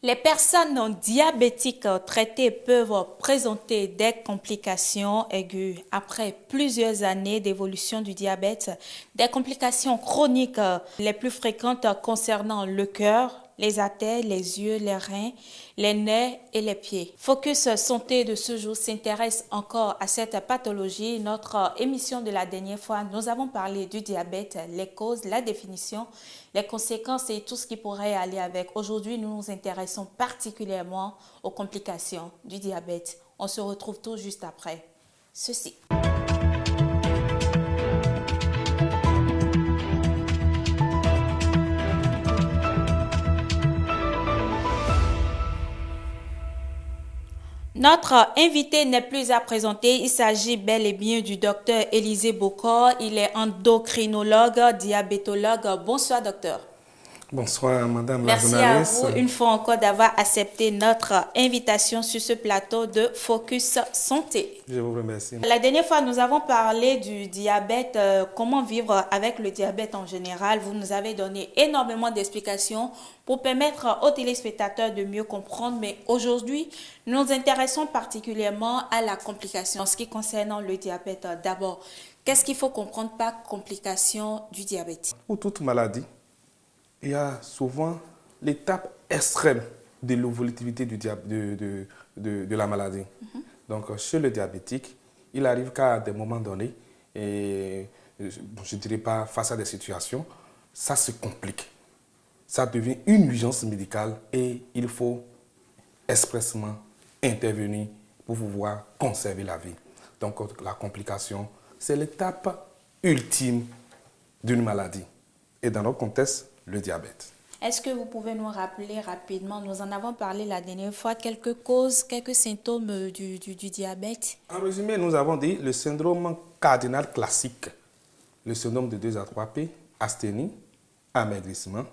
Les personnes diabétiques traitées peuvent présenter des complications aiguës après plusieurs années d'évolution du diabète. Des complications chroniques les plus fréquentes concernant le cœur, les artères, les yeux, les reins, les nerfs et les pieds. Focus Santé de ce jour s'intéresse encore à cette pathologie. Notre émission de la dernière fois, nous avons parlé du diabète, les causes, la définition, les conséquences et tout ce qui pourrait aller avec. Aujourd'hui, nous nous intéressons particulièrement aux complications du diabète. On se retrouve tout juste après ceci. Notre invité n'est plus à présenter. Il s'agit bel et bien du docteur Élisée Bokor. Il est endocrinologue, diabétologue. Bonsoir, docteur. Bonsoir, madame la journaliste. Merci à vous une fois encore d'avoir accepté notre invitation sur ce plateau de Focus Santé. Je vous remercie. La dernière fois, nous avons parlé du diabète, comment vivre avec le diabète en général. Vous nous avez donné énormément d'explications pour permettre aux téléspectateurs de mieux comprendre. Mais aujourd'hui, nous nous intéressons particulièrement à la complication. En ce qui concerne le diabète, d'abord, qu'est-ce qu'il faut comprendre par complication du diabète? Pour toute maladie, il y a souvent l'étape extrême de l'évolutivité de la maladie. Donc, chez le diabétique, il arrive qu'à des moments donnés, et je ne dirais pas face à des situations, ça se complique. Ça devient une urgence médicale et il faut expressément intervenir pour pouvoir conserver la vie. Donc, la complication, c'est l'étape ultime d'une maladie. Et dans notre contexte, le diabète. Est-ce que vous pouvez nous rappeler rapidement, nous en avons parlé la dernière fois, quelques causes, quelques symptômes du diabète? En résumé, nous avons dit le syndrome cardinal classique, le syndrome de 2 à 3P, asthénie, amaigrissement,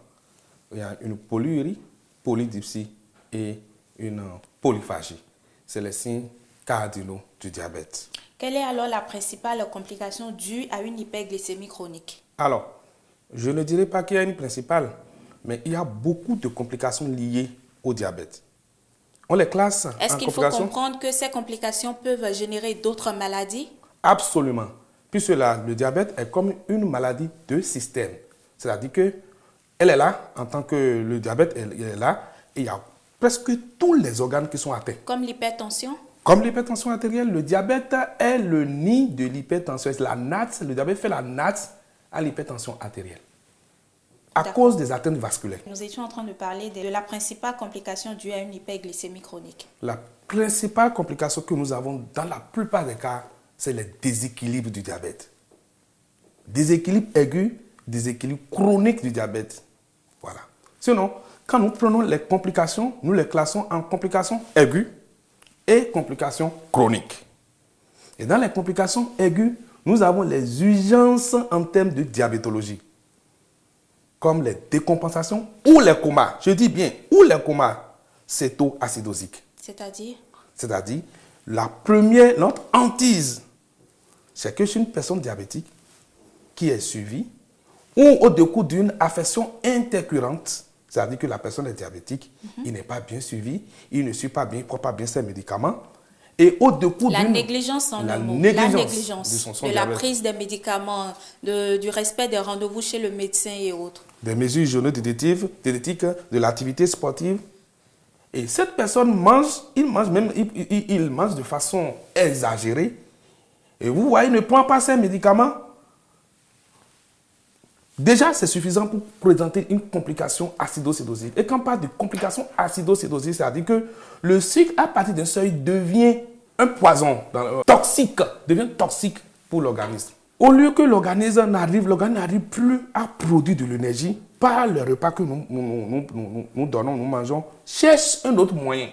il y a une polyurie, polydipsie et une polyphagie. C'est les signes cardinaux du diabète. Quelle est alors la principale complication due à une hyperglycémie chronique? Alors, je ne dirais pas qu'il y a une principale, mais il y a beaucoup de complications liées au diabète. On les classe en complications. Est-ce qu'il faut comprendre que ces complications peuvent générer d'autres maladies? Absolument. Puisque le diabète est comme une maladie de système. C'est-à-dire qu'elle est là, en tant que le diabète elle est là, et il y a presque tous les organes qui sont atteints. Comme l'hypertension? Comme l'hypertension artérielle, le diabète est le nid de l'hypertension. La natte, le diabète fait la natte à l'hypertension artérielle à cause des atteintes vasculaires. Nous étions en train de parler de la principale complication due à une hyperglycémie chronique. La principale complication que nous avons dans la plupart des cas, c'est le déséquilibre du diabète. Déséquilibre aigu, déséquilibre chronique du diabète. Voilà. Sinon, quand nous prenons les complications, nous les classons en complications aiguës et complications chroniques. Et dans les complications aiguës, nous avons les urgences en termes de diabétologie, comme les décompensations ou les comas. Je dis bien, ou les comas cétoacidosiques. C'est-à-dire? C'est-à-dire, notre hantise, c'est que chez une personne diabétique qui est suivie ou au décours d'une affection intercurrente, c'est-à-dire que la personne est diabétique, il n'est pas bien suivi, il ne suit pas bien, il ne prend pas bien ses médicaments. Et au décours la négligence en un mot. La négligence de la prise des médicaments, du respect des rendez-vous chez le médecin et autres. Des mesures journaux-diététiques, de l'activité sportive. Et cette personne mange, il mange de façon exagérée. Et vous voyez, il ne prend pas ses médicaments. Déjà, c'est suffisant pour présenter une complication acidocétosique. Et quand on parle de complication acidocétosique, c'est-à-dire que le sucre, à partir d'un seuil, devient un poison, toxique pour l'organisme. Au lieu que l'organisme n'arrive plus à produire de l'énergie par le repas que nous donnons, nous mangeons, cherche un autre moyen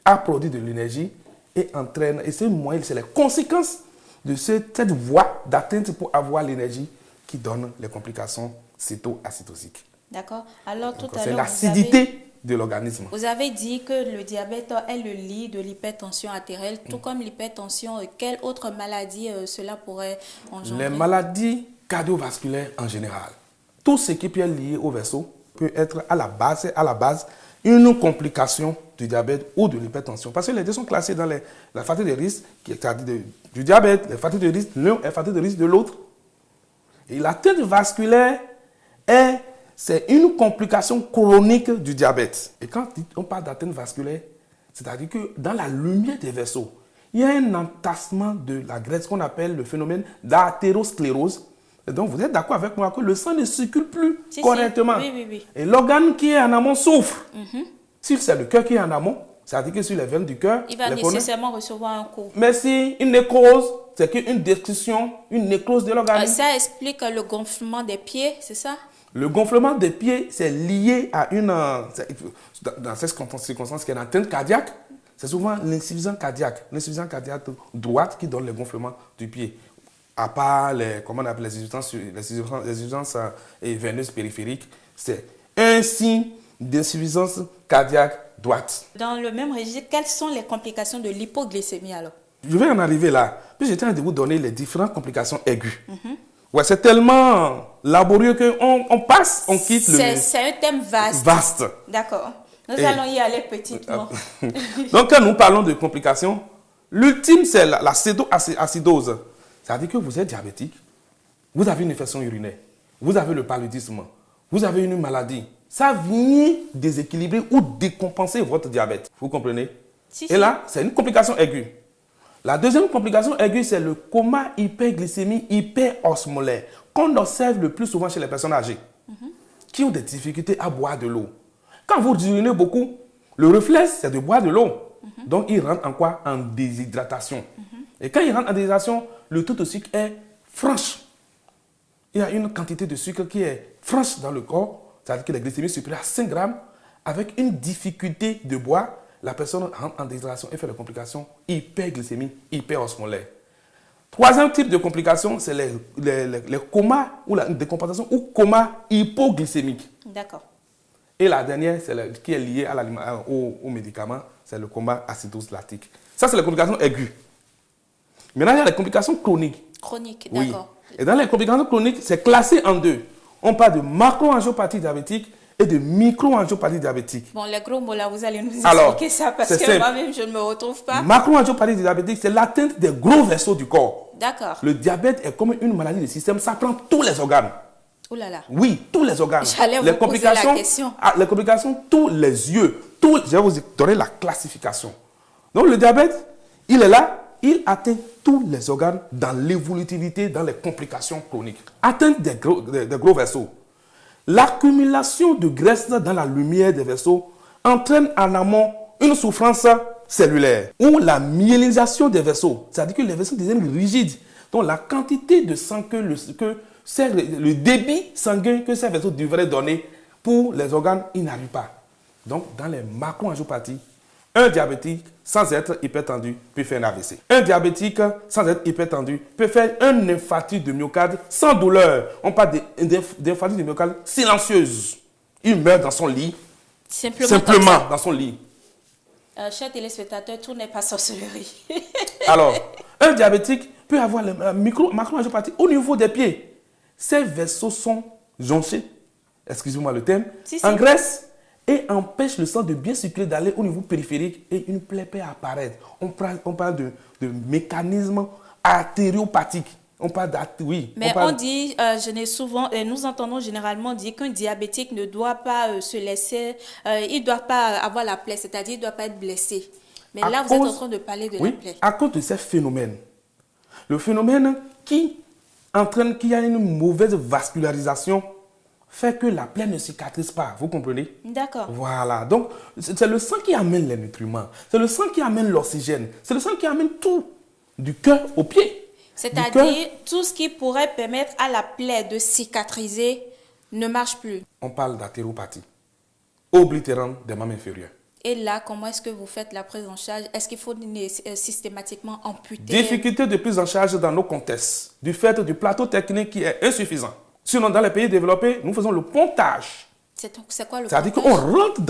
à produire de l'énergie et entraîne. Et ce moyen, c'est les conséquences de cette voie d'atteinte pour avoir l'énergie qui donne les complications cétoacidosiques. D'accord. Alors, tout à l'heure, c'est l'acidité de l'organisme. Vous avez dit que le diabète est le lit de l'hypertension artérielle, tout comme l'hypertension. Quelle autre maladie cela pourrait engendrer? Les maladies cardiovasculaires en général. Tout ce qui peut être lié au vaisseau peut être à la base une complication du diabète ou de l'hypertension. Parce que les deux sont classés dans la facteur de risque du diabète, les facteurs de risque l'un et les facteurs de risque de l'autre. Et l'atteinte vasculaire c'est une complication chronique du diabète. Et quand on parle d'atteinte vasculaire, c'est-à-dire que dans la lumière des vaisseaux, il y a un entassement de la graisse qu'on appelle le phénomène d'athérosclérose. Et donc, vous êtes d'accord avec moi que le sang ne circule plus correctement. Oui. Et l'organe qui est en amont souffre. Si c'est le cœur qui est en amont, c'est-à-dire que sur les veines du cœur, il va nécessairement recevoir un coup. Mais si une nécrose, c'est qu'une destruction, une nécrose de l'organe. Ça explique le gonflement des pieds, c'est ça? Le gonflement des pieds, c'est lié à dans cette circonstance qui est une atteinte cardiaque, c'est souvent l'insuffisance cardiaque droite qui donne le gonflement du pied. À part comment on appelle les insuffisances veineuses périphériques, c'est un signe d'insuffisance cardiaque droite. Dans le même registre, quelles sont les complications de l'hypoglycémie alors? Je vais en arriver là. Puis j'étais en train de vous donner les différentes complications aiguës. Ouais, c'est tellement laborieux qu'on passe, on quitte C'est un thème vaste. D'accord. Nous allons y aller petitement. Donc, quand nous parlons de complications, l'ultime, c'est l'acétoacidose. C'est-à-dire que vous êtes diabétique, vous avez une infection urinaire, vous avez le paludisme, vous avez une maladie. Ça vient déséquilibrer ou décompenser votre diabète. Vous comprenez? Et là, c'est une complication aiguë. La deuxième complication aiguë, c'est le coma hyperglycémie hyperosmolaire qu'on observe le plus souvent chez les personnes âgées qui ont des difficultés à boire de l'eau. Quand vous urinez beaucoup, le réflexe, c'est de boire de l'eau. Donc, il rentre en quoi? En déshydratation. Et quand il rentre en déshydratation, le taux de sucre est franche. Il y a une quantité de sucre qui est franche dans le corps, c'est-à-dire que la glycémie supérieure à 5 grammes, avec une difficulté de boire. La personne rentre en déshydratation et fait des complications hyperglycémie, hyperosmolaire. Troisième type de complications, c'est les comas ou la décompensation ou coma hypoglycémique. D'accord. Et la dernière, qui est liée aux médicaments, c'est le coma acidose lactique. Ça, c'est les complications aiguës. Maintenant, il y a les complications chroniques. Chroniques, d'accord. Oui. Et dans les complications chroniques, c'est classé en deux. On parle de macroangiopathie diabétique et de microangiopathie diabétique. Bon, les gros mots là, vous allez nous expliquer ça parce que moi-même, je ne me retrouve pas. Macroangiopathie diabétique, c'est l'atteinte des gros vaisseaux du corps. D'accord. Le diabète est comme une maladie du système, ça prend tous les organes. Ouh là là. Oui, tous les organes. J'allais vous poser la question. Les complications, tous les yeux. Je vais vous donner la classification. Donc, le diabète, il est là, il atteint tous les organes dans l'évolutivité, dans les complications chroniques. Atteinte des gros vaisseaux. L'accumulation de graisse dans la lumière des vaisseaux entraîne en amont une souffrance cellulaire ou la myélisation des vaisseaux. C'est-à-dire que les vaisseaux deviennent rigides. Donc la quantité de sang le débit sanguin que ces vaisseaux devraient donner pour les organes, il n'arrive pas. Donc dans les macroangiopathies, un diabétique sans être hypertendu peut faire un AVC. Un diabétique sans être hypertendu peut faire un infarctus de myocarde sans douleur. On parle d'infarctus de myocarde silencieuse. Il meurt dans son lit. Simplement dans son lit. Chers téléspectateurs, tout n'est pas sorcellerie. Alors, un diabétique peut avoir la macroangiopathie au niveau des pieds. Ces vaisseaux sont jonchés, excusez-moi le terme, en graisse. Et empêche le sang de bien circuler, d'aller au niveau périphérique et une plaie peut apparaître. On parle de mécanisme artériopathique. Mais on dit, nous entendons généralement dire qu'un diabétique ne doit pas se laisser, il ne doit pas avoir la plaie, c'est-à-dire il ne doit pas être blessé. Mais là, vous êtes en train de parler de la plaie. À cause de ces phénomènes. Le phénomène qui entraîne qu'il y a une mauvaise vascularisation fait que la plaie ne cicatrise pas, vous comprenez? D'accord. Voilà, donc c'est le sang qui amène les nutriments, c'est le sang qui amène l'oxygène, c'est le sang qui amène tout, du cœur au pied. C'est-à-dire, tout ce qui pourrait permettre à la plaie de cicatriser ne marche plus. On parle d'athéropathie, oblitérante des membres inférieurs. Et là, comment est-ce que vous faites la prise en charge? Est-ce qu'il faut systématiquement amputer? Difficulté de prise en charge dans nos contextes, du fait du plateau technique qui est insuffisant. Sinon, dans les pays développés, nous faisons le pontage. C'est quoi le pontage? C'est-à-dire qu'on rentre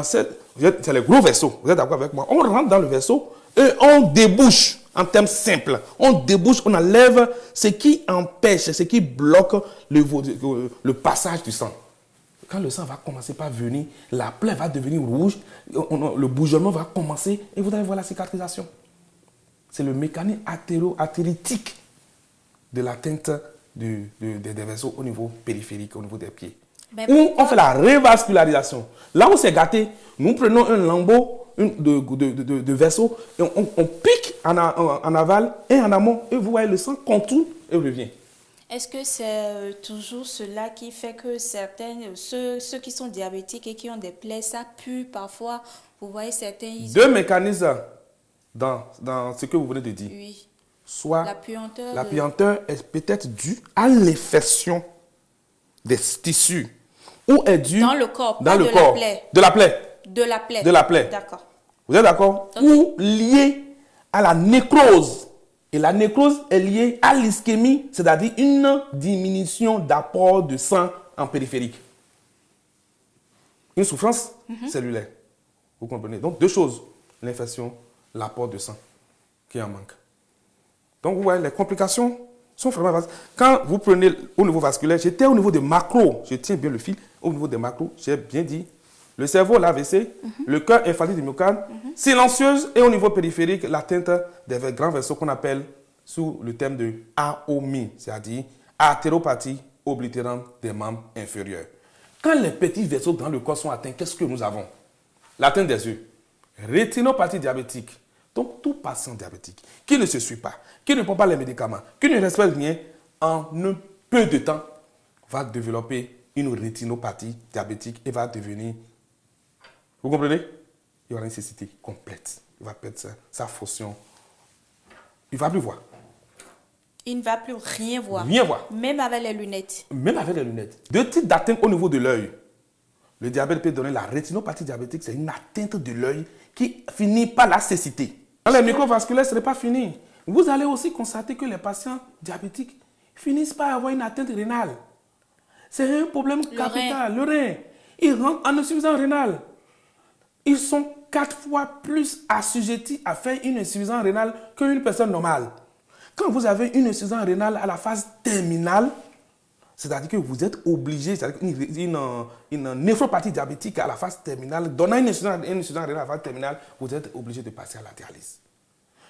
c'est les gros vaisseaux, vous êtes d'accord avec moi? On rentre dans le vaisseau et on débouche, en termes simples. On débouche, on enlève ce qui empêche, ce qui bloque le passage du sang. Quand le sang va commencer par venir, la plaie va devenir rouge, le bourgeonnement va commencer et vous allez voir la cicatrisation. C'est le mécanisme artéritique de l'atteinte des vaisseaux au niveau périphérique, au niveau des pieds. Où on fait la révascularisation. Là où c'est gâté, nous prenons un lambeau de vaisseau et on pique en aval et en amont et vous voyez le sang contourne et revient. Est-ce que c'est toujours cela qui fait que ceux qui sont diabétiques et qui ont des plaies, ça pue parfois? Vous voyez certains... Deux mécanismes dans ce que vous venez de dire. Oui. Soit la puanteur est peut-être due à l'infection des tissus ou est due dans le corps, dans pas le de corps, la plaie. de la plaie. De la plaie. De la plaie. D'accord. Vous êtes d'accord? Okay. Ou lié à la nécrose. Et la nécrose est liée à l'ischémie, c'est-à-dire une diminution d'apport de sang en périphérique. Une souffrance cellulaire. Vous comprenez? Donc, deux choses. L'infection, l'apport de sang qui en manque. Donc, vous voyez, les complications sont vraiment vastes. Quand vous prenez au niveau vasculaire, j'étais au niveau des macros. Je tiens bien le fil. Au niveau des macros, j'ai bien dit. Le cerveau, l'AVC, le cœur, infarctus du myocarde, silencieuse et au niveau périphérique, l'atteinte des grands vaisseaux qu'on appelle sous le terme de AOMI, c'est-à-dire artéropathie oblitérante des membres inférieurs. Quand les petits vaisseaux dans le corps sont atteints, qu'est-ce que nous avons? L'atteinte des yeux, rétinopathie diabétique. Donc, tout patient diabétique qui ne se suit pas, qui ne prend pas les médicaments, qui ne respecte rien, en un peu de temps, va développer une rétinopathie diabétique et va devenir... Vous comprenez? Il y aura une cécité complète. Il va perdre sa fonction. Il ne va plus voir. Il ne va plus rien voir. Rien voir. Même avec les lunettes. Même avec les lunettes. Deux types d'atteintes au niveau de l'œil. Le diabète peut donner la rétinopathie diabétique. C'est une atteinte de l'œil qui finit par la cécité. Dans les microvasculaires, ce n'est pas fini. Vous allez aussi constater que les patients diabétiques finissent par avoir une atteinte rénale. C'est un problème capital. Le rein. Ils rentrent en insuffisance rénale. Ils sont 4 fois plus assujettis à faire une insuffisance rénale qu'une personne normale. Quand vous avez une insuffisance rénale à la phase terminale, c'est-à-dire que vous êtes obligé, c'est-à-dire une néphropathie diabétique à la phase terminale, donnant une insuffisance rénale à la phase terminale, vous êtes obligé de passer à la dialyse.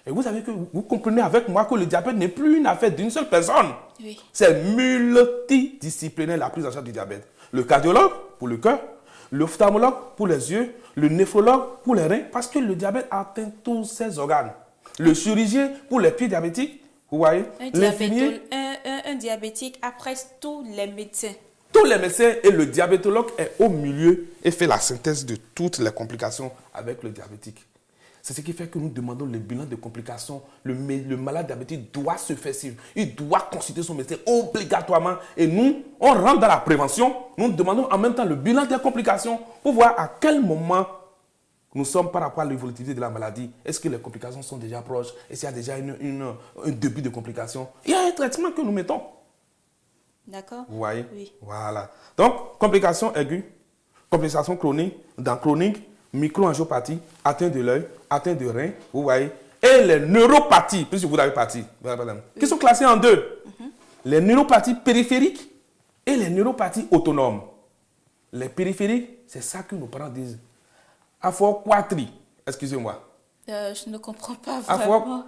Et vous comprenez avec moi que le diabète n'est plus une affaire d'une seule personne. Oui. C'est multidisciplinaire la prise en charge du diabète. Le cardiologue pour le cœur, l'ophtalmologue pour les yeux, le néphrologue pour les reins, parce que le diabète atteint tous ces organes. Le chirurgien pour les pieds diabétiques, vous voyez, un diabétique a presque tous les médecins. Tous les médecins et le diabétologue est au milieu et fait la synthèse de toutes les complications avec le diabétique. C'est ce qui fait que nous demandons le bilan de complications. Le malade diabétique doit se faire suivre. Il doit consulter son médecin obligatoirement. Et nous, on rentre dans la prévention. Nous demandons en même temps le bilan des complications pour voir à quel moment nous sommes par rapport à l'évolutivité de la maladie. Est-ce que les complications sont déjà proches? Est-ce qu'il y a déjà un début de complications? Il y a un traitement que nous mettons. D'accord. Vous voyez? Oui. Voilà. Donc, complications aiguës, complications chroniques, dents chroniques, microangiopathie, atteinte de l'œil, atteinte de rein, vous voyez, et les neuropathies, puisque vous avez parti, qui sont classées en deux. Les neuropathies périphériques et les neuropathies autonomes. Les périphériques, c'est ça que nos parents disent. Aphoquatrie, excusez-moi. Je ne comprends pas vraiment.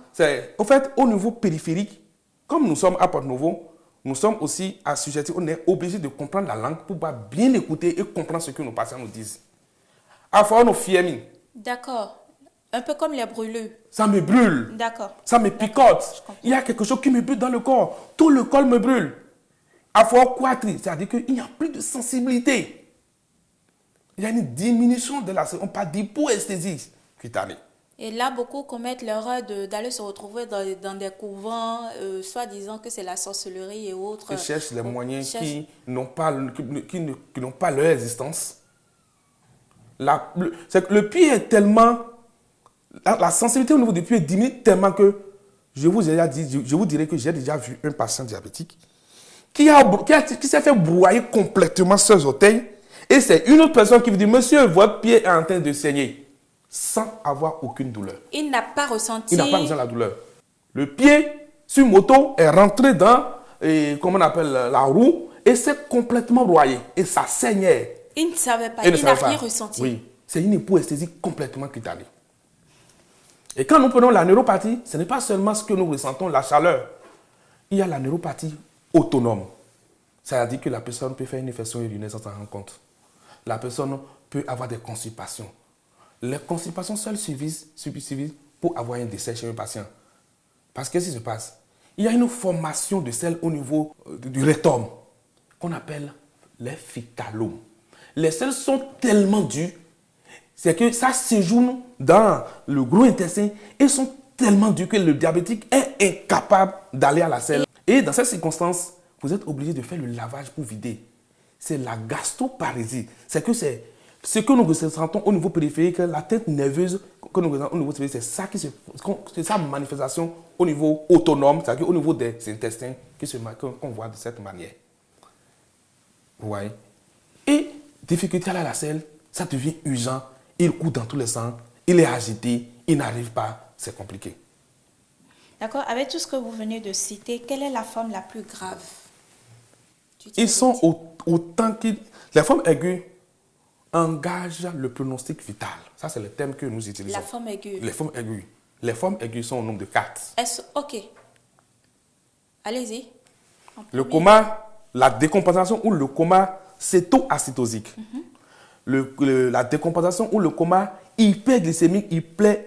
En fait, au niveau périphérique, comme nous sommes à Porto-Novo, nous sommes aussi assujettis, on est obligé de comprendre la langue pour pouvoir bien écouter et comprendre ce que nos patients nous disent. Aphoquatrie. D'accord. Un peu comme les brûlures. Ça me brûle. D'accord. Ça me picote. Il y a quelque chose qui me brûle dans le corps. Tout le corps me brûle. Aphoquatrie, c'est-à-dire qu'il n'y a plus de sensibilité. Il y a une diminution de la... On parle d'hypoesthésie cutanée. Et là, beaucoup commettent l'erreur d'aller se retrouver dans des couvents, soit disant que c'est la sorcellerie et autres. Ils cherchent les moyens qui n'ont pas leur existence. Le pied est tellement... La sensibilité au niveau du pied diminue tellement que, je vous dirais que j'ai déjà vu un patient diabétique qui s'est fait broyer complètement ses orteils. Et c'est une autre personne qui vous dit, monsieur, votre pied est en train de saigner, sans avoir aucune douleur. Il n'a pas ressenti... Il n'a pas ressenti la douleur. Le pied, sur moto, est rentré dans, comment on appelle, la roue, et s'est complètement broyé. Et ça saignait. Il ne savait pas, Il ne il n'a savait rien pas. ressenti. Oui, c'est une hypoesthésie complètement cutanée. Et quand nous prenons la neuropathie, ce n'est pas seulement ce que nous ressentons, la chaleur. Il y a la neuropathie autonome. C'est-à-dire que la personne peut faire une infection urinaire sans s'en rendre compte. La personne peut avoir des constipations. Les constipations seules suffisent pour avoir un décès chez un patient. Parce que qu'est-ce qui se passe? Il y a une formation de sel au niveau du rectum qu'on appelle les fécalomes. Les selles sont tellement dures, c'est que ça séjourne dans le gros intestin et sont tellement durs que le diabétique est incapable d'aller à la selle. Et dans ces circonstances, vous êtes obligé de faire le lavage pour vider. C'est la gastroparésie. C'est ce que nous ressentons au niveau périphérique, la tête nerveuse que nous ressentons au niveau périphérique, c'est sa manifestation au niveau autonome, c'est-à-dire au niveau des intestins qu'on voit de cette manière. Vous voyez? Et difficulté à aller à la selle, ça devient urgent, il court dans tous les sens, il est agité, il n'arrive pas, c'est compliqué. D'accord. Avec tout ce que vous venez de citer, quelle est la forme la plus grave? Ils sont autant qu'ils... Les formes aiguës engagent le pronostic vital. Ça, c'est le thème que nous utilisons. La forme aiguë. Les formes aiguës. Les formes aiguës sont au nombre de 4. Ok. Allez-y. Le coma, la décompensation ou le coma cétoacidosique. La décompensation ou le coma hyperglycémique,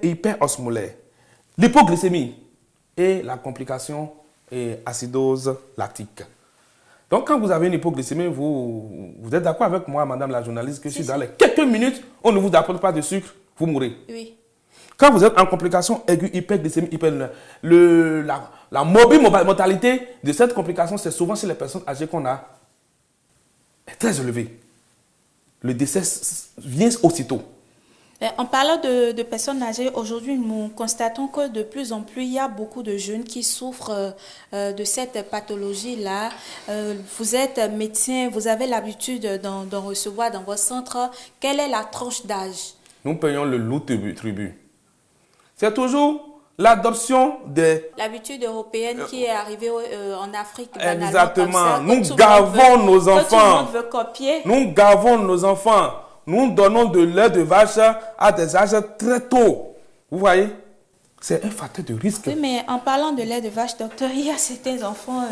hyperosmolaire. L'hypoglycémie et la complication est acidose lactique. Donc, quand vous avez une hypoglycémie, vous êtes d'accord avec moi, madame la journaliste, que si dans les quelques minutes, on ne vous apporte pas de sucre, vous mourrez. Oui. Quand vous êtes en complication aiguë, hyperglycémie, la mortalité de cette complication, c'est souvent chez les personnes âgées qu'on a, est très élevée. Le décès vient aussitôt. En parlant de personnes âgées, aujourd'hui, nous constatons que de plus en plus, il y a beaucoup de jeunes qui souffrent de cette pathologie-là. Vous êtes médecin, vous avez l'habitude d'en recevoir dans vos centres. Quelle est la tranche d'âge? Nous payons le lourd tribut. C'est toujours l'adoption des... L'habitude européenne qui est arrivée en Afrique. Exactement. Ça, nous gavons nos enfants. Tout le monde veut copier. Nous gavons nos enfants. Nous donnons de lait de vache à des âges très tôt. Vous voyez? C'est un facteur de risque. Oui, mais en parlant de lait de vache, docteur, il y a certains enfants,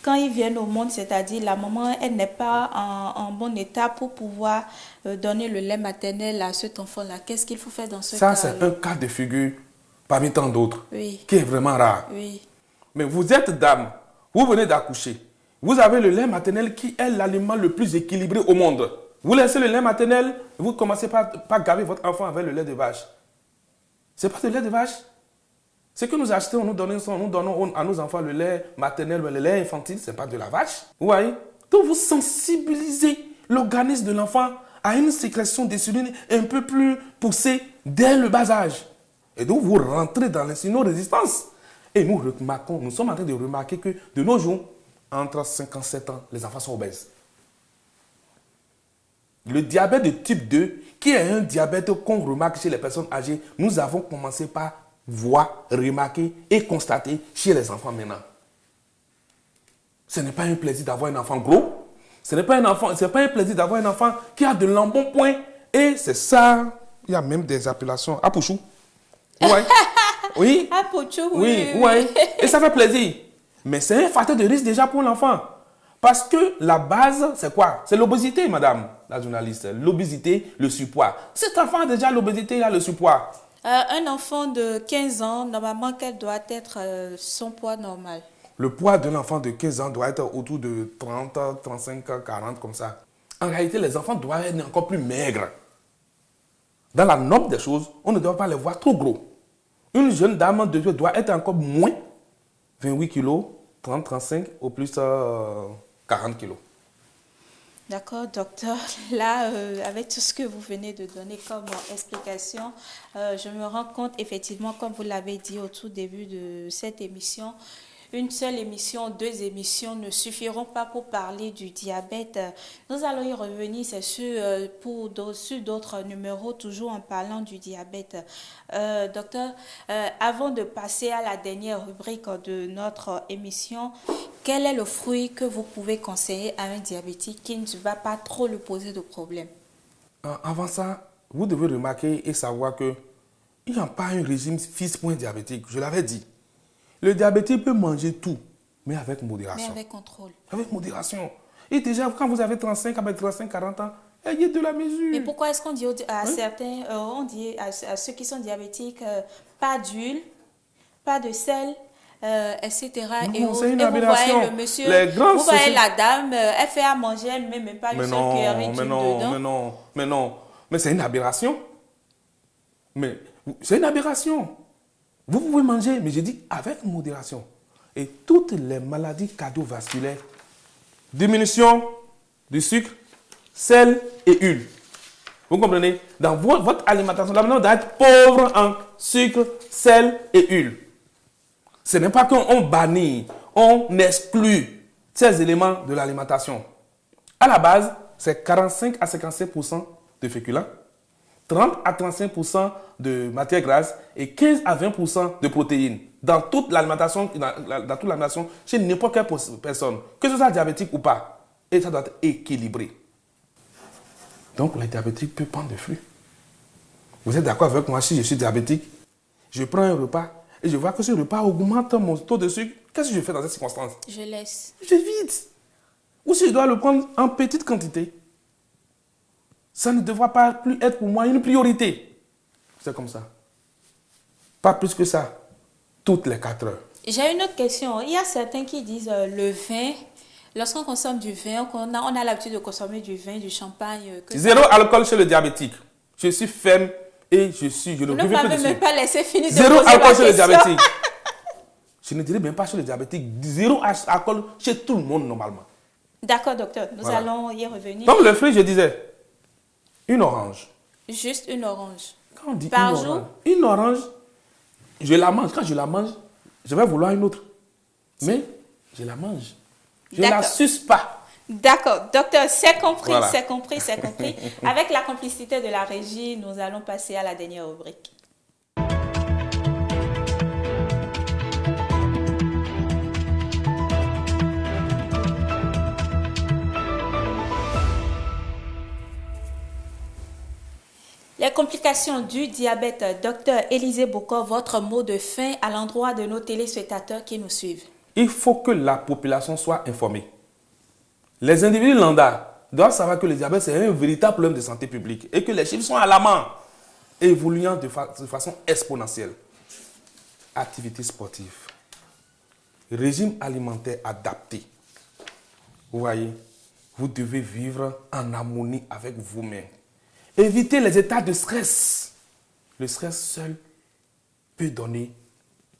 quand ils viennent au monde, c'est-à-dire la maman, elle n'est pas en bon état pour pouvoir donner le lait maternel à cet enfant-là. Qu'est-ce qu'il faut faire dans ce cas-là? Ça, c'est un cas de figure parmi tant d'autres, oui, qui est vraiment rare. Oui. Mais vous êtes dame, vous venez d'accoucher. Vous avez le lait maternel qui est l'aliment le plus équilibré au monde. Vous laissez le lait maternel, vous commencez par gaver votre enfant avec le lait de vache. Ce n'est pas le lait de vache. Ce que nous achetons, nous donnons à nos enfants le lait maternel, le lait infantile, ce n'est pas de la vache. Vous voyez? Donc vous sensibilisez l'organisme de l'enfant à une sécrétion d'insuline un peu plus poussée dès le bas âge. Et donc vous rentrez dans l'insulino-résistance. Et nous sommes en train de remarquer que de nos jours, entre 5 ans et 7 ans, les enfants sont obèses. Le diabète de type 2, qui est un diabète qu'on remarque chez les personnes âgées, nous avons commencé par voir, remarquer et constater chez les enfants maintenant. Ce n'est pas un plaisir d'avoir un enfant gros. Ce n'est pas un plaisir d'avoir un enfant qui a de l'embonpoint. Et c'est ça, il y a même des appellations. Apouchou. Ouais. Oui. Apouchou, oui. Oui. Et ça fait plaisir. Mais c'est un facteur de risque déjà pour l'enfant. Parce que la base, c'est quoi? C'est l'obésité, madame la journaliste. L'obésité, le surpoids. Cet enfant a déjà l'obésité, il a le surpoids. Un enfant de 15 ans, normalement, quel doit être son poids normal? Le poids d'un enfant de 15 ans doit être autour de 30, 35, 40, comme ça. En réalité, les enfants doivent être encore plus maigres. Dans la norme des choses, on ne doit pas les voir trop gros. Une jeune dame doit être encore moins 28 kilos, 30, 35, au plus 40 kilos. D'accord, docteur. Là, avec tout ce que vous venez de donner comme explication, je me rends compte effectivement, comme vous l'avez dit au tout début de cette émission, une seule émission, 2 émissions ne suffiront pas pour parler du diabète. Nous allons y revenir, c'est sûr, sur d'autres numéros, toujours en parlant du diabète. Docteur, avant de passer à la dernière rubrique de notre émission, quel est le fruit que vous pouvez conseiller à un diabétique qui ne va pas trop lui poser de problème? Avant ça, vous devez remarquer et savoir que il n'y a pas un régime fixe pour un diabétique. Je l'avais dit. Le diabétique peut manger tout, mais avec modération. Mais avec contrôle. Avec modération. Et déjà, quand vous avez 35, 40 ans, ayez de la mesure. Mais pourquoi est-ce qu'on dit à certains, on dit à ceux qui sont diabétiques, pas d'huile, pas de sel, etc. Non, c'est une vous aberration. voyez le monsieur, vous voyez la dame, elle fait à manger, elle ne met même pas une seule cuillerée d'huile dedans. Mais c'est une aberration. Mais c'est une aberration. Vous pouvez manger, mais j'ai dit avec modération. Et toutes les maladies cardiovasculaires, diminution du sucre, sel et huile. Vous comprenez? Dans votre alimentation, la maintenant doit être pauvre en sucre, sel et huile. Ce n'est pas qu'on bannit, on exclut ces éléments de l'alimentation. À la base, c'est 45 à 55% de féculents, 30 à 35% de matières grasses et 15 à 20% de protéines. Dans toute l'alimentation, chez n'importe quelle personne, que ce soit diabétique ou pas, et ça doit être équilibré. Donc, les diabétiques peuvent prendre des fruits. Vous êtes d'accord avec moi? Si je suis diabétique, je prends un repas et je vois que ce repas augmente mon taux de sucre. Qu'est-ce que je fais dans ces circonstances? Je laisse. J'évite. Ou si je dois le prendre en petite quantité, ça ne devra pas plus être pour moi une priorité. C'est comme ça. Pas plus que ça. Toutes les 4 heures. J'ai une autre question. Il y a certains qui disent le vin. Lorsqu'on consomme du vin, on a l'habitude de consommer du vin, du champagne. Zéro alcool chez le diabétique. Je suis ferme et je ne Vous ne m'avez même pas laissé finir de zéro poser alcool ma chez le question. diabétique. Je ne dirais même pas chez le diabétique. Zéro alcool chez tout le monde normalement. D'accord, docteur. Nous allons y revenir. Comme le fruit, je disais, une orange. Juste une orange. Quand on dit par jour? Une orange, je la mange. Quand je la mange, je vais vouloir une autre. Mais je la mange. Je ne la suce pas. D'accord. Docteur, c'est compris, Voilà. c'est compris, c'est compris. Avec la complicité de la régie, nous allons passer à la dernière rubrique. Les complications du diabète, docteur Élisée Bokor, votre mot de fin à l'endroit de nos téléspectateurs qui nous suivent. Il faut que la population soit informée. Les individus lambda doivent savoir que le diabète, c'est un véritable problème de santé publique et que les chiffres sont alarmants, évoluant de façon exponentielle. Activité sportive, régime alimentaire adapté. Vous voyez, vous devez vivre en harmonie avec vous-même. Évitez les états de stress. Le stress seul peut donner,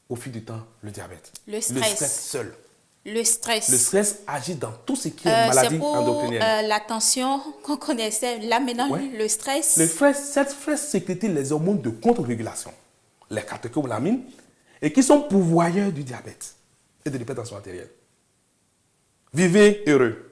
au fil du temps, le diabète. Le stress seul. Le stress. Le stress agit dans tout ce qui est maladie endocrinienne. C'est pour la tension qu'on connaissait. Là, maintenant, le stress. Le stress, cette stress sécrète les hormones de contre-régulation, les catécholamines, et qui sont pourvoyeurs du diabète et de l'hypertension artérielle. Vivez heureux.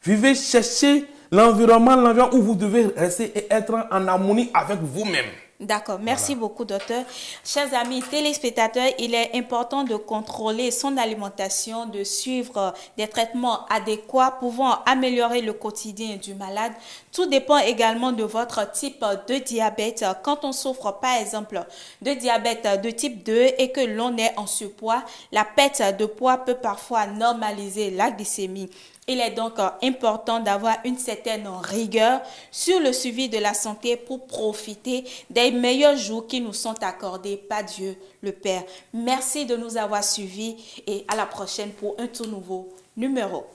Vivez, cherchez l'environnement où vous devez rester et être en harmonie avec vous-même. D'accord, merci beaucoup, docteur. Chers amis téléspectateurs, il est important de contrôler son alimentation, de suivre des traitements adéquats pouvant améliorer le quotidien du malade. Tout dépend également de votre type de diabète. Quand on souffre, par exemple, de diabète de type 2 et que l'on est en surpoids, la perte de poids peut parfois normaliser la glycémie. Il est donc important d'avoir une certaine rigueur sur le suivi de la santé pour profiter des meilleurs jours qui nous sont accordés par Dieu le Père. Merci de nous avoir suivis et à la prochaine pour un tout nouveau numéro.